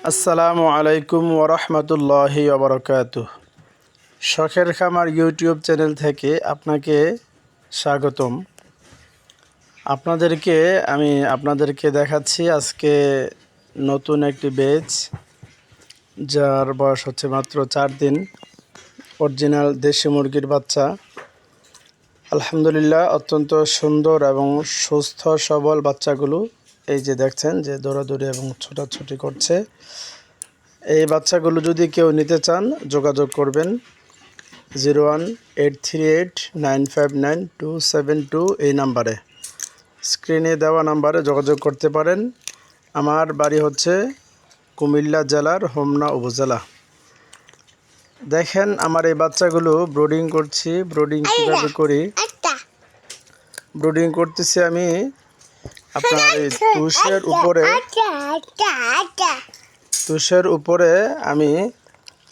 আসসালামু আলাইকুম ওরহমতুল্লাহি ওবরাকাতুহ। শখের খামার ইউটিউব চ্যানেল থেকে আপনাকে স্বাগতম। আপনাদেরকে দেখাচ্ছি আজকে নতুন একটি বেচ, যার বয়স হচ্ছে মাত্র 4 দিন। অরিজিনাল দেশি মুরগির বাচ্চা। আলহামদুলিল্লাহ, অত্যন্ত সুন্দর এবং সুস্থ সবল বাচ্চাগুলো। এই যে দেখছেন যে দৌড়াদৌড়ি এবং ছোটাছুটি করছে। এই বাচ্চাগুলো যদি কেউ নিতে চান যোগাযোগ করবেন 018389599272 এই নাম্বারে, স্ক্রিনে দেওয়া নাম্বারে যোগাযোগ করতে পারেন। আমার বাড়ি হচ্ছে কুমিল্লা জেলার হোমনা উপজেলা। দেখেন আমার এই বাচ্চাগুলো ব্রোডিং করছি। ব্রোডিং কীভাবে করি? ব্রোডিং করতেছি আমি আপনার এই তুষের উপরে আমি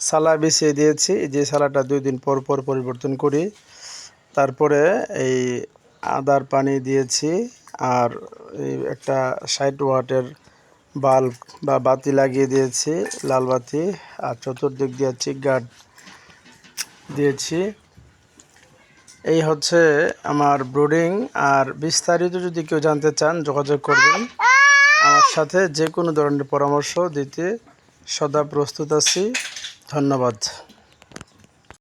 সালা বিছিয়ে দিয়েছি। যে সালাটা 2 দিন পর পর পরিবর্তন করি। তারপরে এই আদার পানি দিয়েছি, আর এই একটা 60 ওয়াটের বাল্ব বা বাতি লাগিয়ে দিয়েছি, লাল বাতি। আর চতুর্দিক দিয়ে চিক গার্ড দিয়েছি। এই হচ্ছে আমার ব্রুডিং। আর বিস্তারিত যদি কেউ জানতে চান যোগাযোগ করবেন আমার সাথে। যে কোনো ধরনের পরামর্শ দিতে সদা প্রস্তুত আছি। ধন্যবাদ।